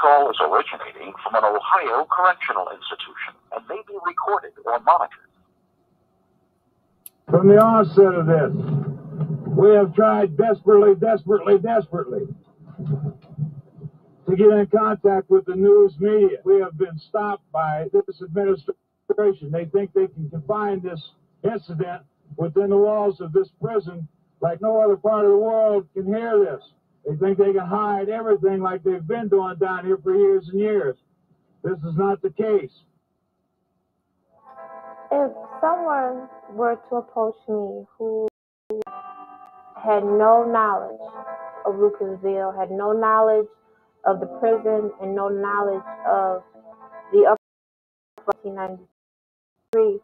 call is originating from an Ohio correctional institution and may be recorded or monitored. From the onset of this, we have tried desperately to get in contact with the news media. We have been stopped by this administration. They think they can confine this incident within the walls of this prison like no other part of the world can hear this. They think they can hide everything like they've been doing down here for years and years. This is not the case. If someone were to approach me who had no knowledge of Lucasville, had no knowledge of the prison, and no knowledge of the upper 1993,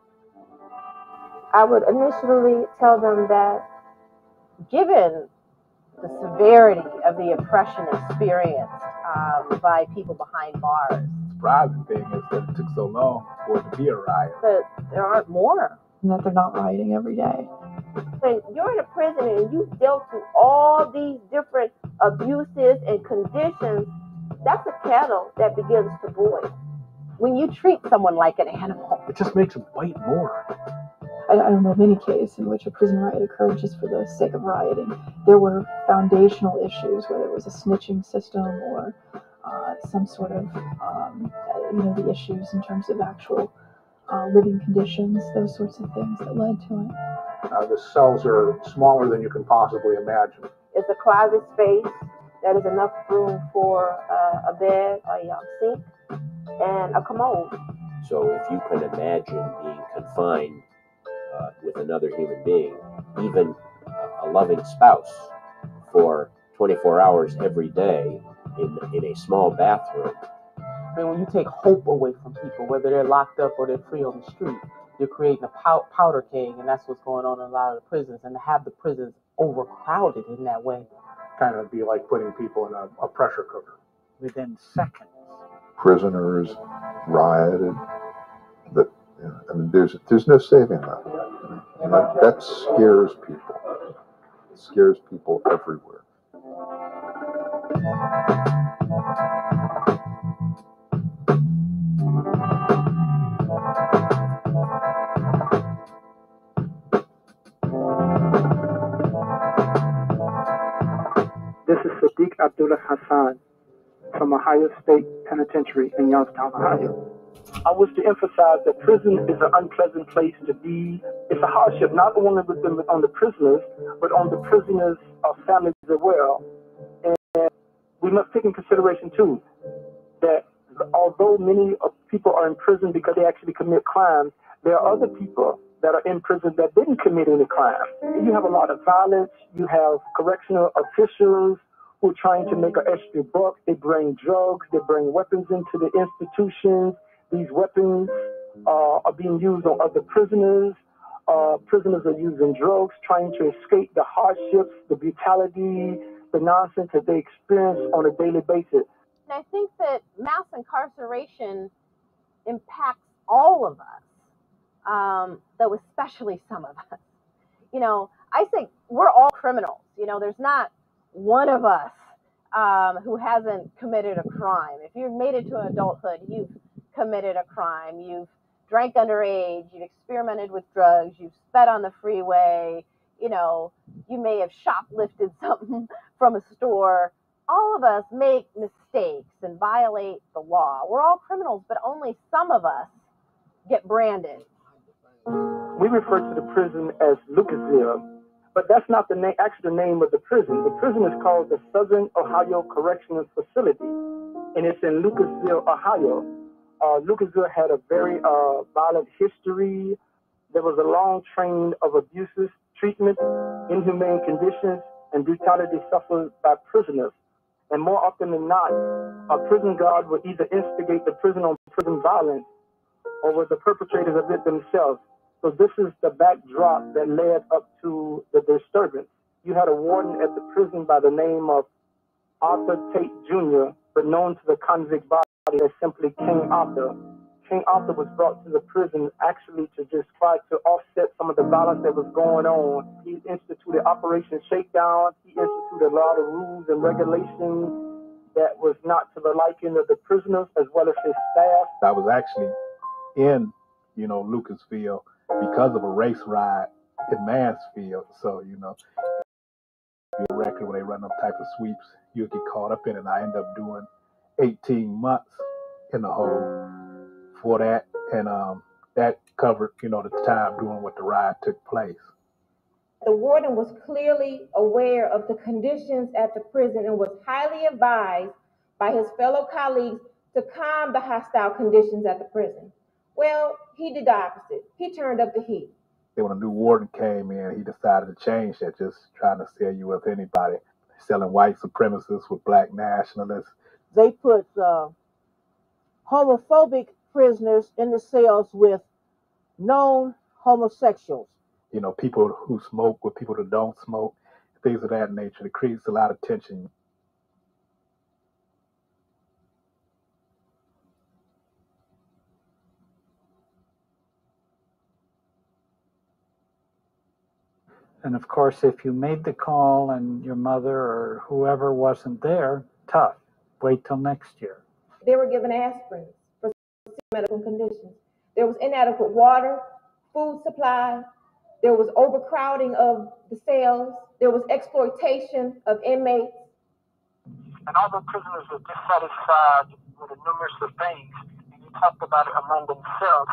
I would initially tell them that given the severity of the oppression experienced by people behind bars. The surprising thing is that it took so long for it to be a riot. That there aren't more. And that they're not rioting every day. When you're in a prison and you've dealt through all these different abuses and conditions, that's a kettle that begins to boil. When you treat someone like an animal, it just makes them bite more. I don't know of any case in which a prison riot occurred just for the sake of rioting. There were foundational issues, whether it was a snitching system or some sort of, the issues in terms of actual living conditions, those sorts of things that led to it. The cells are smaller than you can possibly imagine. It's a closet space that is enough room for a bed, a sink, and a commode. So if you can imagine being confined with another human being, even a loving spouse, for 24 hours every day in a small bathroom. I mean, when you take hope away from people, whether they're locked up or they're free on the street, you're creating a powder keg, and that's what's going on in a lot of the prisons. And to have the prisons overcrowded in that way, kind of be like putting people in a pressure cooker. Within seconds, prisoners rioted. There's no saving that. And that scares people. It scares people everywhere. This is Sadiq Abdullah Hassan from Ohio State Penitentiary in Youngstown, Ohio. I wish to emphasize that prison is an unpleasant place to be. It's a hardship not only on the prisoners, but on the prisoners' families as well. And we must take in consideration, too, that although many people are in prison because they actually commit crimes, there are other people that are in prison that didn't commit any crime. You have a lot of violence. You have correctional officials who are trying to make an extra buck. They bring drugs. They bring weapons into the institutions. These weapons are being used on other prisoners. Prisoners are using drugs, trying to escape the hardships, the brutality, the nonsense that they experience on a daily basis. And I think that mass incarceration impacts all of us, though especially some of us. I think we're all criminals. There's not one of us who hasn't committed a crime. If you've made it to adulthood, you've committed a crime. You've drank underage. You've experimented with drugs. You've sped on the freeway. You may have shoplifted something from a store. All of us make mistakes and violate the law. We're all criminals, but only some of us get branded. We refer to the prison as Lucasville, but that's not the name of the prison. The prison is called the Southern Ohio Correctional Facility, and it's in Lucasville, Ohio. Lucasville had a very violent history. There was a long train of abuses, treatment, inhumane conditions, and brutality suffered by prisoners. And more often than not, a prison guard would either instigate the prison on prison violence or were the perpetrators of it themselves. So this is the backdrop that led up to the disturbance. You had a warden at the prison by the name of Arthur Tate Jr., but known to the convict body as simply King Arthur. King Arthur was brought to the prison actually to just try to offset some of the violence that was going on. He instituted Operation Shakedown. He instituted a lot of rules and regulations that was not to the liking of the prisoners as well as his staff. I was actually in, Lucasville because of a race riot in Mansfield. So, be a record when they run them type of sweeps, you'll get caught up in it. And I ended up doing 18 months in the hole for that. And that covered, the time doing what the riot took place. The warden was clearly aware of the conditions at the prison and was highly advised by his fellow colleagues to calm the hostile conditions at the prison. Well, he did the opposite. He turned up the heat. When a new warden came in, he decided to change that, just trying to sell you with anybody, selling white supremacists with black nationalists. They put homophobic prisoners in the cells with known homosexuals. People who smoke with people that don't smoke, things of that nature. It creates a lot of tension. And of course, if you made the call and your mother or whoever wasn't there, tough. Wait till next year. They were given aspirin for medical conditions. There was inadequate water, food supply. There was overcrowding of the cells. There was exploitation of inmates. And although prisoners were dissatisfied with the numerous of things, and you talked about it among themselves,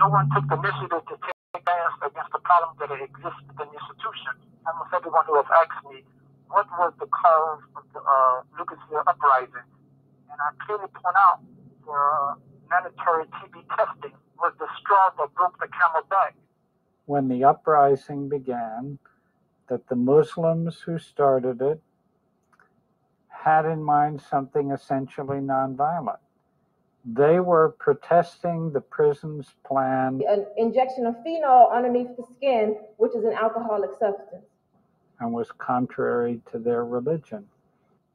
no one took the initiative to take stance against the problems that exist within the institution. Almost everyone who has asked me, what was the cause of the Lucasville uprising? And I clearly point out the mandatory TB testing was the straw that broke the camel's back. When the uprising began, that the Muslims who started it had in mind something essentially nonviolent. They were protesting the prison's plan. An injection of phenol underneath the skin, which is an alcoholic substance. And was contrary to their religion.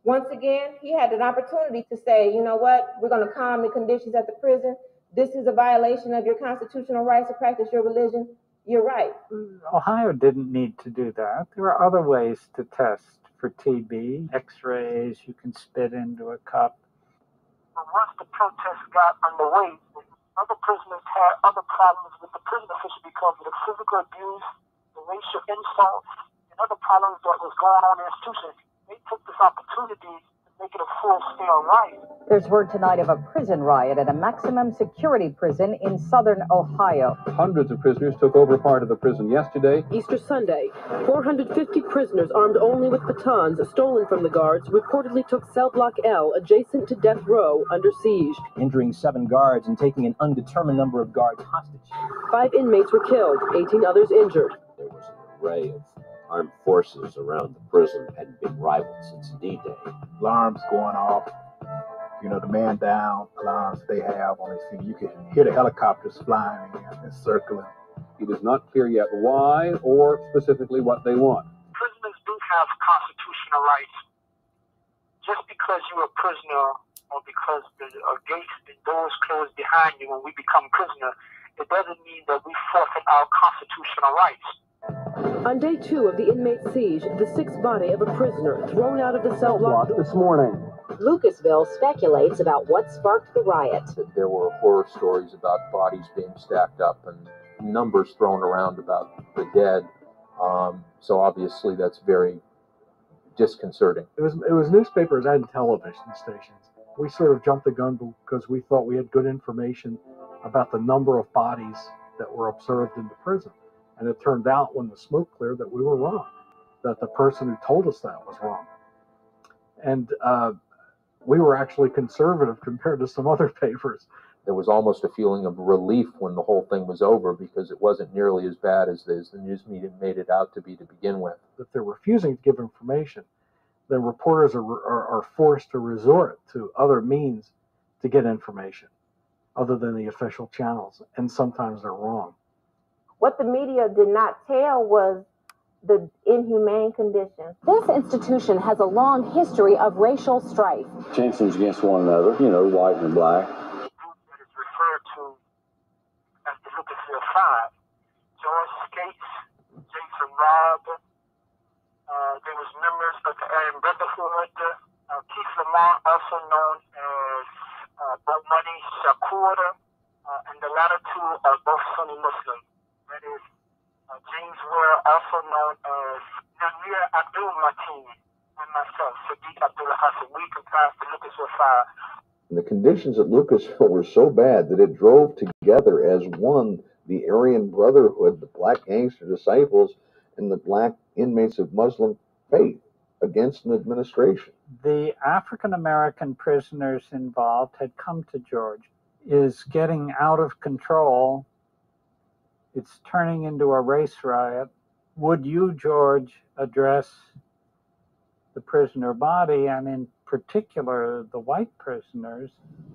Once again, he had an opportunity to say, you know what, we're going to calm the conditions at the prison. This is a violation of your constitutional rights to practice your religion. You're right. Ohio didn't need to do that. There are other ways to test for TB. X-rays, you can spit into a cup. But once the protests got underway, other prisoners had other problems with the prison official because of the physical abuse, the racial insults, and other problems that was going on in the institution. They took this opportunity to make it a full-scale riot. There's word tonight of a prison riot at a maximum security prison in southern Ohio. Hundreds of prisoners took over part of the prison yesterday. Easter Sunday, 450 prisoners armed only with batons stolen from the guards reportedly took cell block L adjacent to death row under siege, injuring 7 guards and taking an undetermined number of guards hostage. 5 inmates were killed, 18 others injured. There was an array of armed forces around the prison that hadn't been rivaled since D-Day. Alarms going off, the man down alarms they have on the scene. You can hear the helicopters flying and circling. It is not clear yet why or specifically what they want. Prisoners do have constitutional rights. Just because you're a prisoner or because the gates and doors closed behind you when we become prisoners, it doesn't mean that we forfeit our constitutional rights. On day 2 of the inmate siege, the 6th body of a prisoner thrown out of the cell block this morning. Lucasville speculates about what sparked the riot. There were horror stories about bodies being stacked up and numbers thrown around about the dead. So obviously that's very disconcerting. It was newspapers and television stations. We sort of jumped the gun because we thought we had good information about the number of bodies that were observed in the prison. And it turned out when the smoke cleared that we were wrong, that the person who told us that was wrong. And we were actually conservative compared to some other papers. There was almost a feeling of relief when the whole thing was over because it wasn't nearly as bad as the news media made it out to be to begin with. If they're refusing to give information, then reporters are forced to resort to other means to get information other than the official channels, and sometimes they're wrong. What the media did not tell was the inhumane conditions. This institution has a long history of racial strife. Chancellors against one another, white and black. That is referred to as the Lucasville 5. George Skates, Jason Robb, there was members of the Aryan Brotherhood, Keith Lamont, also known as Bomani Shakur, and the latter two are both Sunni Muslims. That is James Ware, also known as Namir Abdul Mateen, and myself, Sadiq Abdullah Hassan. We comprised the Lucasville Fire. And the conditions at Lucasville were so bad that it drove together as one the Aryan Brotherhood, the black gangster disciples, and the black inmates of Muslim faith against an administration. The African American prisoners involved had come to George. Is getting out of control. It's turning into a race riot. Would you, George, address the prisoner body, and in particular the white prisoners?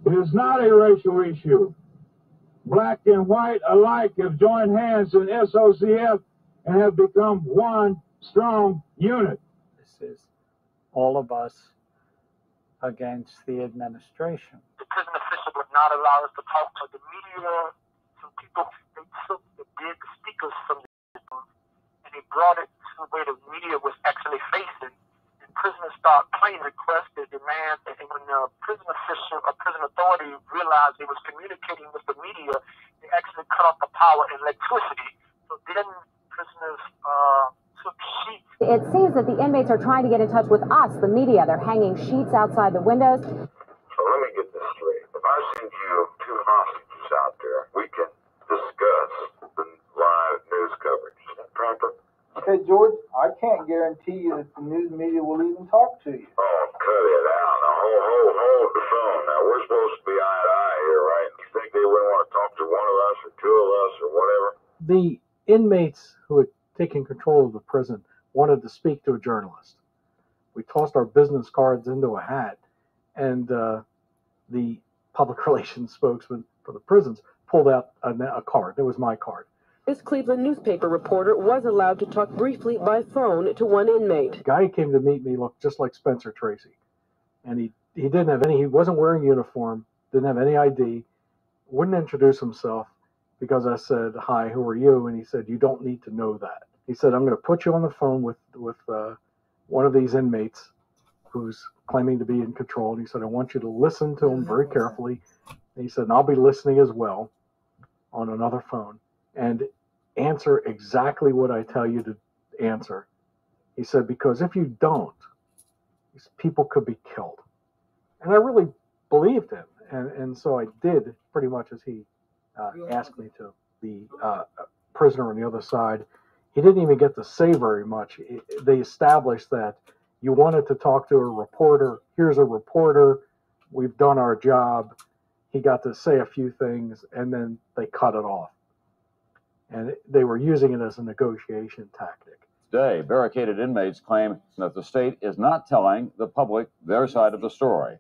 It is not a racial issue. Black and white alike have joined hands in S.O.C.F. and have become one strong unit. This is all of us against the administration. The prison official would not allow us to talk to the media. Some people, they took the big speakers from the prison and they brought it to where the media was actually facing. And prisoners started playing requests, their demands, and when the prison official or prison authority realized they was communicating with the media, they actually cut off the power and electricity. So then prisoners took sheets. It seems that the inmates are trying to get in touch with us, the media. They're hanging sheets outside the windows. So let me get this straight. If I send you 2 hostages out there, we can discuss the live news coverage. Is that proper? Okay, George, I can't guarantee you that the news media will even talk to you. Oh, cut it out. Now, hold the phone. Now, we're supposed to be eye to eye here, right? You think they wouldn't want to talk to one of us or 2 of us or whatever? The inmates who had taken control of the prison wanted to speak to a journalist. We tossed our business cards into a hat, and the public relations spokesman for the prisons pulled out a card. It was my card. This Cleveland newspaper reporter was allowed to talk briefly by phone to one inmate. The guy who came to meet me looked just like Spencer Tracy, and he didn't have any. He wasn't wearing uniform, didn't have any ID, wouldn't introduce himself because I said, "Hi, who are you?" And he said, "You don't need to know that." He said, "I'm going to put you on the phone with one of these inmates who's claiming to be in control." And he said, "I want you to listen to him very carefully." And he said, "And I'll be listening as well on another phone and answer exactly what I tell you to answer." He said, "Because if you don't, these people could be killed." And I really believed him. And so I did pretty much as he asked me to. The prisoner on the other side, he didn't even get to say very much. They established that you wanted to talk to a reporter. Here's a reporter. We've done our job. He got to say a few things, and then they cut it off. And they were using it as a negotiation tactic. Today, barricaded inmates claim that the state is not telling the public their side of the story.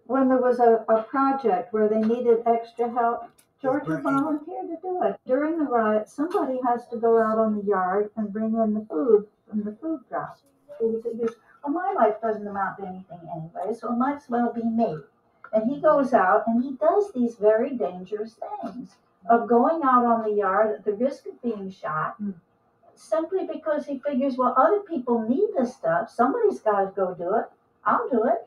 When there was a project where they needed extra help, Georgia volunteered to do it. During the riot, somebody has to go out on the yard and bring in the food from the food drop. He figures, well, my life doesn't amount to anything anyway, so it might as well be me. And he goes out and he does these very dangerous things of going out on the yard at the risk of being shot, simply because he figures, well, other people need this stuff. Somebody's got to go do it. I'll do it.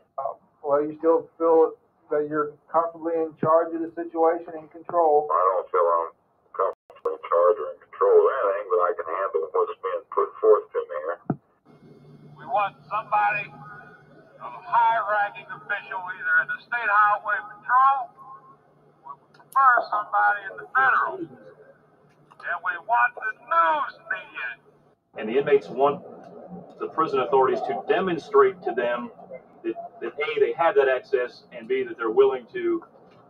Well, you still feel that you're comfortably in charge of the situation and control? I don't feel I'm comfortable in charge or in control of anything, but I can handle what's being put forth to me here. We want somebody, a high-ranking official, either in the state highway patrol, we would prefer somebody in the federal, and we want the news media. And the inmates want the prison authorities to demonstrate to them that A, they have that access, and B, that they're willing to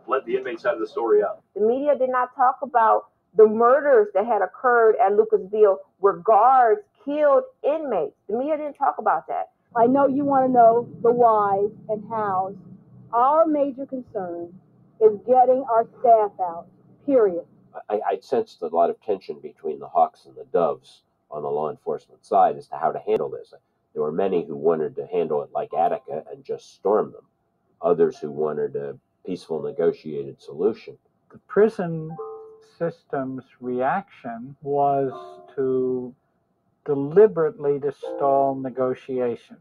let the inmates side of the story out. The media did not talk about the murders that had occurred at Lucasville where guards killed inmates. The media didn't talk about that. I know you want to know the whys and hows. Our major concern is getting our staff out, period. I sensed a lot of tension between the hawks and the doves on the law enforcement side as to how to handle this. There were many who wanted to handle it like Attica and just storm them. Others who wanted a peaceful, negotiated solution. The prison system's reaction was to deliberately to stall negotiations.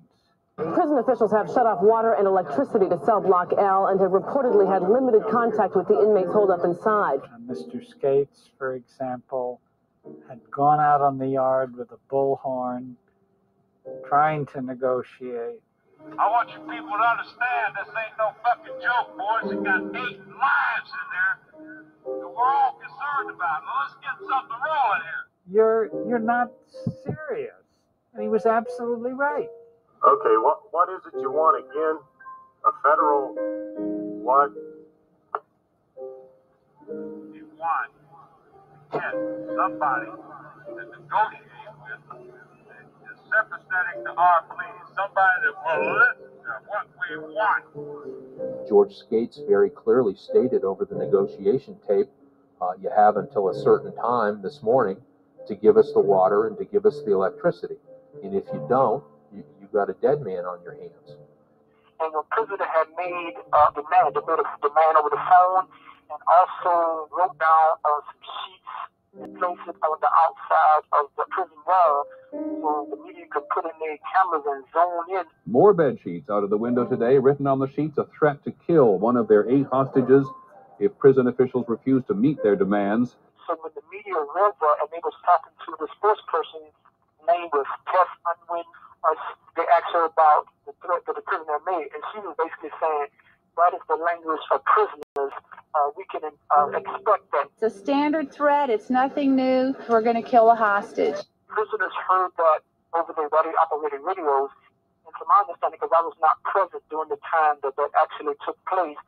Prison officials have shut off water and electricity to cell block L and have reportedly had limited contact with the inmates holed up inside. Mr. Skates, for example, had gone out on the yard with a bullhorn, trying to negotiate. I want you people to understand this ain't no fucking joke, boys. It got 8 lives in there that we're all concerned about. Now let's get something rolling here. You're not serious. And he was absolutely right. Okay, what is it you want again? A federal what? You want to get somebody to negotiate with is sympathetic to our pleas. Somebody that will listen to what we want. George Skates very clearly stated over the negotiation tape, you have until a certain time this morning to give us the water and to give us the electricity. And if you don't, you've got a dead man on your hands. And the prisoner had made a demand over the phone, and also wrote down some sheets and placed it on the outside of the prison wall so the media could put in their cameras and zone in. More bed sheets out of the window today. Written on the sheets, a threat to kill one of their 8 hostages if prison officials refuse to meet their demands. So when the media read that and they was talking to this first person's name was Tess Unwin, they asked her about the threat that the prisoner made, and she was basically saying, that is the language of prisoners. We can expect that. It's a standard threat. It's nothing new. We're going to kill a hostage. Prisoners heard that over their operated radios, and to my understanding, because I was not present during the time that actually took place,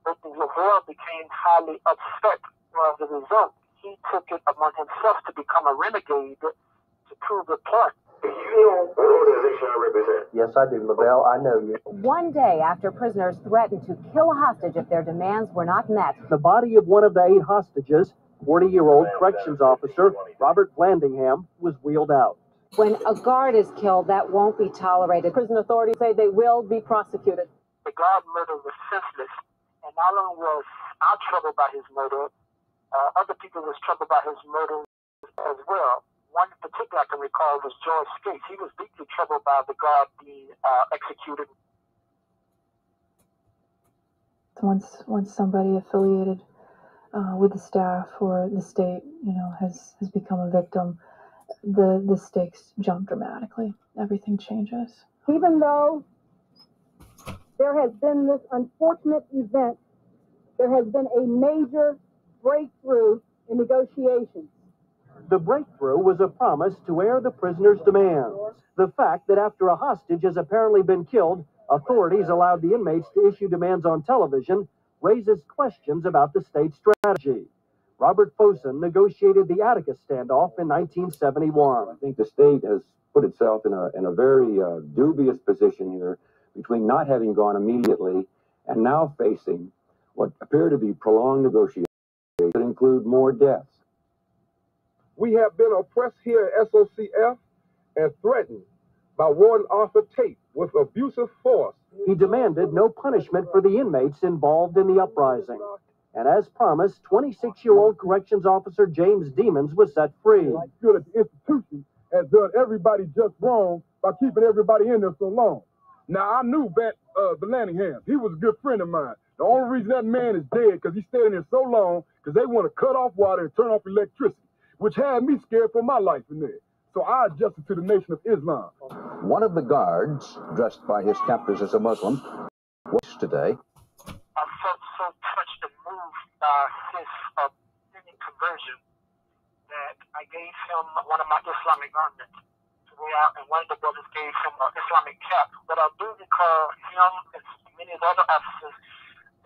but Lavelle became highly upset. As a result, he took it upon himself to become a renegade to prove the point. Do you know what organization I represent? Yes, I do, Lavelle. I know you. One day after prisoners threatened to kill a hostage if their demands were not met. The body of one of the 8 hostages, 40-year-old corrections officer Robert Vallandingham, was wheeled out. When a guard is killed, that won't be tolerated. Prison authorities say they will be prosecuted. The guard murder was senseless, and not only was I troubled by his murder, other people was troubled by his murder as well. One in particular I can recall was George Skates. He was deeply troubled by the guard being executed. Once somebody affiliated with the staff or the state, has become a victim, the stakes jump dramatically. Everything changes. Even though there has been this unfortunate event, there has been a major breakthrough in negotiations. The breakthrough was a promise to air the prisoners' demands. The fact that after a hostage has apparently been killed, authorities allowed the inmates to issue demands on television raises questions about the state's strategy. Robert Fosen negotiated the Atticus standoff in 1971. I think the state has put itself in a very dubious position here between not having gone immediately and now facing what appear to be prolonged negotiations that include more deaths. We have been oppressed here at S.O.C.F. and threatened by Warden Arthur Tate with abusive force. He demanded no punishment for the inmates involved in the uprising. And as promised, 26-year-old corrections officer James Demons was set free. I feel that the institution has done everybody just wrong by keeping everybody in there so long. Now, I knew Vallandingham. He was a good friend of mine. The only reason that man is dead because he stayed in there so long because they want to cut off water and turn off electricity, which had me scared for my life in there. So I adjusted to the Nation of Islam. One of the guards, dressed by his captors as a Muslim, was today. I felt so touched and moved by his conversion that I gave him one of my Islamic garments to wear out, and one of the brothers gave him an Islamic cap. But I do recall him and many of the other officers,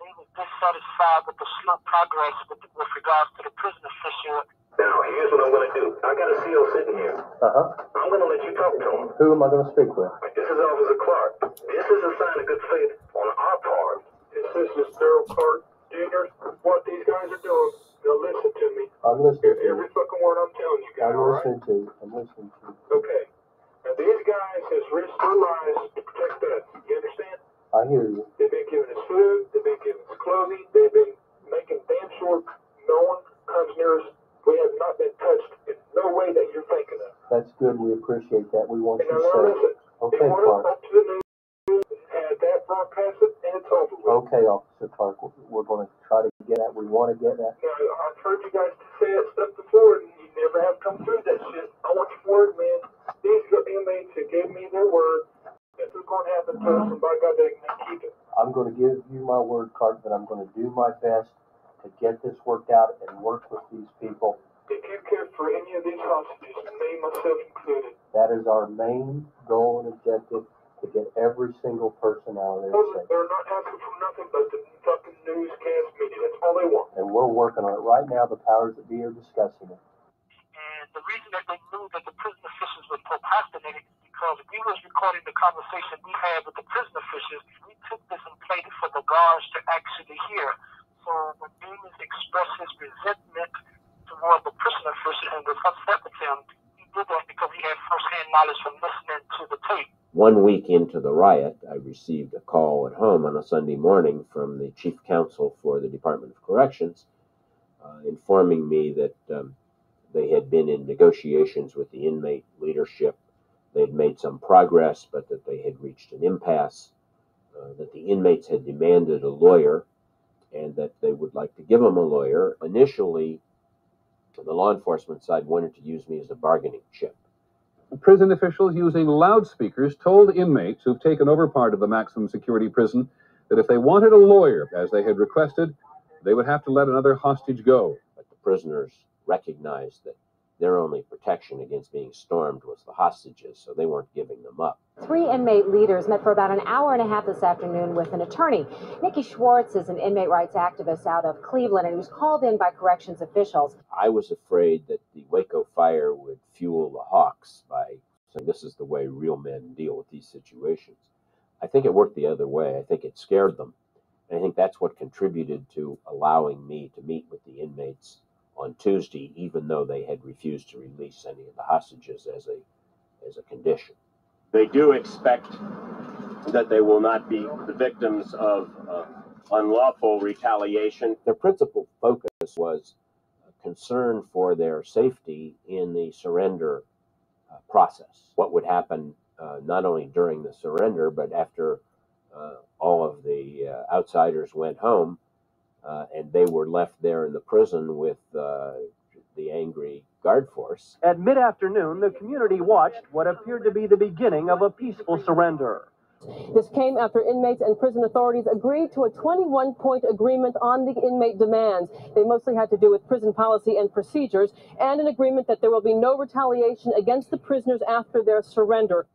they were dissatisfied with the slow progress with regards to the prison official. Now, here's what I'm going to do. I got a CO sitting here. I'm going to let you talk to him. Who am I going to speak with? This is Officer Clark. This is a sign of good faith on our part. This is Daryl Clark Jr. What these guys are doing, they'll listen to me. I'm listening to you. Every fucking word I'm telling you guys, I'm listening to you. I'm listening to you. Okay. Now, these guys has risked their lives to protect us. You understand? I hear you. They've been giving us food. They've been giving us clothing. They've been making damn sure no one comes near us. We have not been touched in no way that you're thinking of. That's good. We appreciate that. We want And you now safe. listen. Okay, they want Clark. us up to the news. Okay, Officer Clark, we're going to try to get that. We want to get that. I've heard you guys say that stuff before, and you never have come through that shit. I want your word, man. These inmates that gave me their word, if it's going to happen to us, and by God, they can keep it. I'm going to give you my word, Clark, that I'm going to do my best to get this worked out and work with these people. If you care for any of these hostages, me, myself included. That is our main goal and objective, to get every single person out of there safe. They're not asking for nothing but the fucking newscast media. That's all they want. And we're working on it right now. The powers that be are discussing it. And the reason that they knew that the prison officials were procrastinating is because we was recording the conversation we had with the prison officials. We took this and played it for the guards to actually hear. So when Demons expressed his resentment toward the prison official and was upset with him, he did that because he had first-hand knowledge from listening to the tape. 1 week into the riot, I received a call at home on a Sunday morning from the chief counsel for the Department of Corrections, informing me that they had been in negotiations with the inmate leadership. They had made some progress, but that they had reached an impasse, that the inmates had demanded a lawyer, and that they would like to give them a lawyer. Initially, the law enforcement side wanted to use me as a bargaining chip. Prison officials using loudspeakers told inmates who've taken over part of the maximum security prison that if they wanted a lawyer, as they had requested, they would have to let another hostage go. But the prisoners recognized that their only protection against being stormed was the hostages, so they weren't giving them up. 3 inmate leaders met for about an hour and a half this afternoon with an attorney. Nikki Schwartz is an inmate rights activist out of Cleveland, and he was called in by corrections officials. I was afraid that the Waco fire would fuel the hawks by saying this is the way real men deal with these situations. I think it worked the other way. I think it scared them. And I think that's what contributed to allowing me to meet with the inmates on Tuesday, even though they had refused to release any of the hostages as a condition. They do expect that they will not be the victims of unlawful retaliation. Their principal focus was concern for their safety in the surrender process. What would happen not only during the surrender, but after all of the outsiders went home and they were left there in the prison with the angry guard force. At mid-afternoon, the community watched what appeared to be the beginning of a peaceful surrender. This came after inmates and prison authorities agreed to a 21-point agreement on the inmate demands. They mostly had to do with prison policy and procedures, and an agreement that there will be no retaliation against the prisoners after their surrender.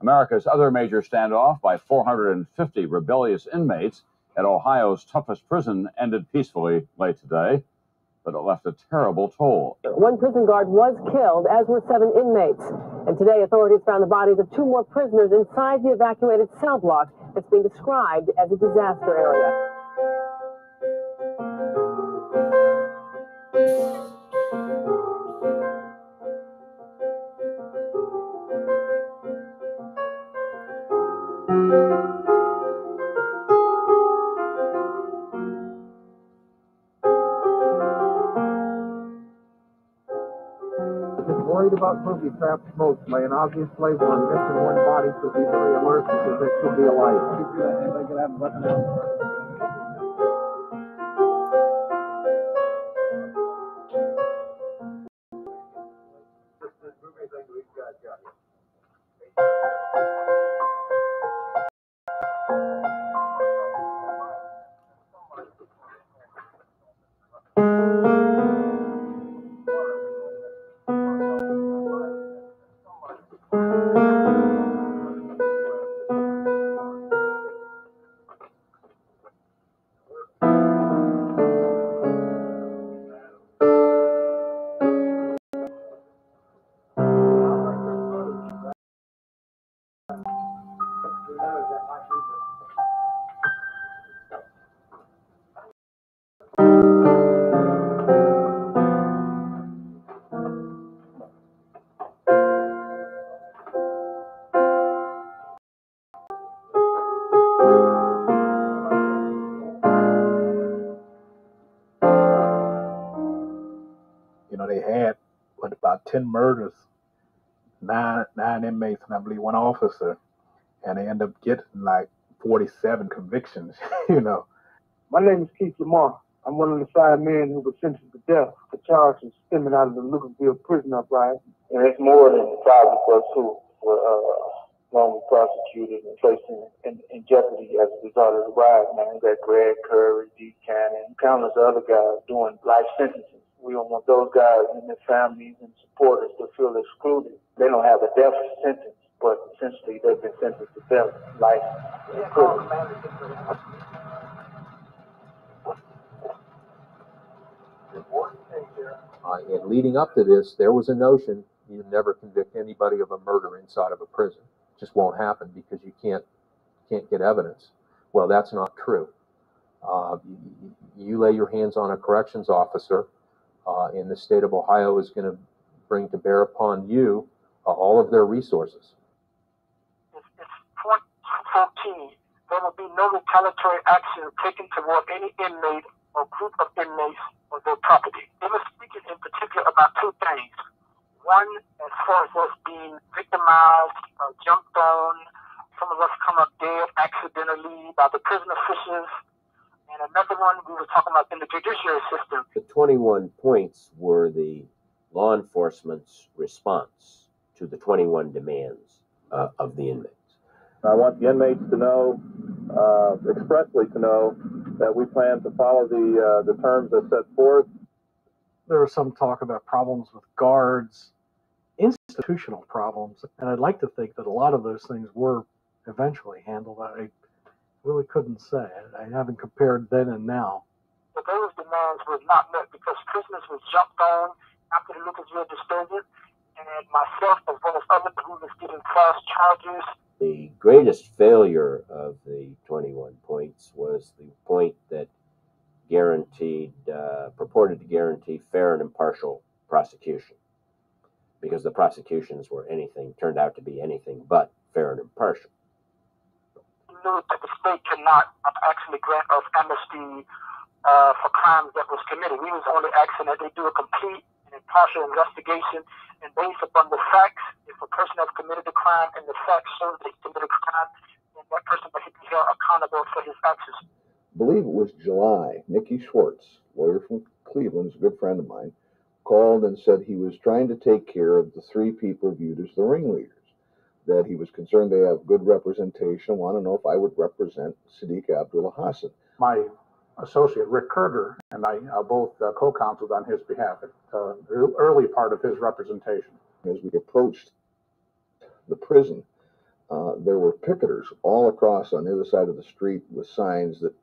America's other major standoff by 450 rebellious inmates at Ohio's toughest prison ended peacefully late today, but it left a terrible toll. 1 prison guard was killed, as were 7 inmates. And today, authorities found the bodies of 2 more prisoners inside the evacuated cell block that's been described as a disaster area. Worried about booby trap smoke, laying obvious flavor on missing one body, should be very alert because there could be a life. Anybody could have a weapon out. They had about 10 murders, nine inmates, and I believe 1 officer, and they ended up getting like 47 convictions, you know. My name is Keith Lamar. I'm one of the 5 men who was sentenced to death for charges stemming out of the Lucasville prison uprising. And it's more than 5 of us who were wrongly prosecuted and placed in jeopardy as a result of the riot, man. We got Greg Curry, D. Cannon, countless other guys doing life sentences. We don't want those guys and their families and supporters to feel excluded. They don't have a death sentence, but essentially they've been sentenced to death, life in prison. And leading up to this, there was a notion you never convict anybody of a murder inside of a prison. It just won't happen because you can't get evidence. Well, that's not true. You lay your hands on a corrections officer, and the state of Ohio is going to bring to bear upon you all of their resources. It's point 14. There will be no retaliatory action taken toward any inmate or group of inmates or their property. They were speaking in particular about 2 things. One, as far as us being victimized, jumped on, some of us come up dead accidentally by the prison officials. And another one, we were talking about in the judiciary system. The 21 points were the law enforcement's response to the 21 demands of the inmates. I want the inmates to know, expressly to know, that we plan to follow the terms that set forth. There was some talk about problems with guards, institutional problems, and I'd like to think that a lot of those things were eventually handled. I really couldn't say. I haven't compared then and now. But those demands were not met because prisoners were jumped on after the Lucasville disturbance, and myself, as well as other who was getting false charges. The greatest failure of the 21 points was the point that purported to guarantee fair and impartial prosecution, because the prosecutions turned out to be anything but fair and impartial. We knew that the state cannot actually grant us amnesty for crimes that was committed. We was only asking that they do a complete and impartial investigation, and based upon the facts, if a person has committed a crime and the facts show that he committed a crime, then that person will be held accountable for his actions. I believe it was July. Nicky Schwartz, lawyer from Cleveland, is a good friend of mine, called and said he was trying to take care of the 3 people viewed as the ringleaders, that he was concerned they have good representation, want to know if I would represent Sadiq Abdullah Hassan. My associate, Rick Kerger, and I both co-counseled on his behalf at the early part of his representation. As we approached the prison, there were picketers all across on the other side of the street with signs that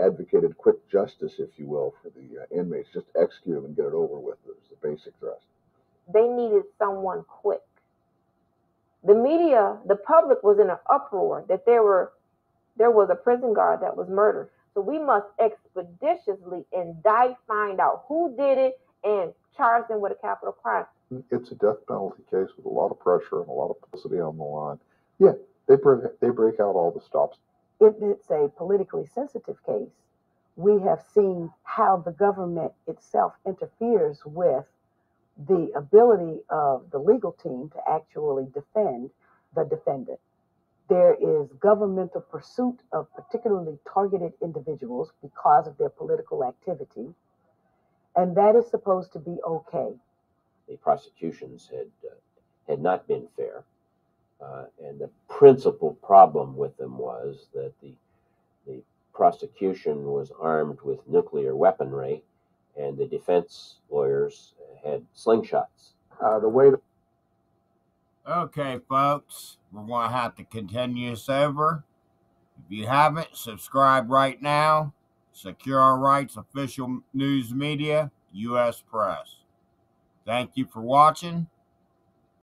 advocated quick justice, if you will, for the inmates. Just execute them and get it over with. It was the basic thrust. They needed someone quick. The media, the public was in an uproar that there was a prison guard that was murdered. So we must expeditiously indict, find out who did it, and charge them with a capital crime. It's a death penalty case with a lot of pressure and a lot of publicity on the line. Yeah, they break out all the stops. If it's a politically sensitive case, we have seen how the government itself interferes with the ability of the legal team to actually defend the defendant. There is governmental pursuit of particularly targeted individuals because of their political activity, and that is supposed to be okay. The prosecutions had not been fair, and the principal problem with them was that the prosecution was armed with nuclear weaponry, and the defense lawyers had slingshots. Okay, folks, we're going to have to continue this over. If you haven't, subscribe right now. Secure Our Rights Official News Media, U.S. Press. Thank you for watching.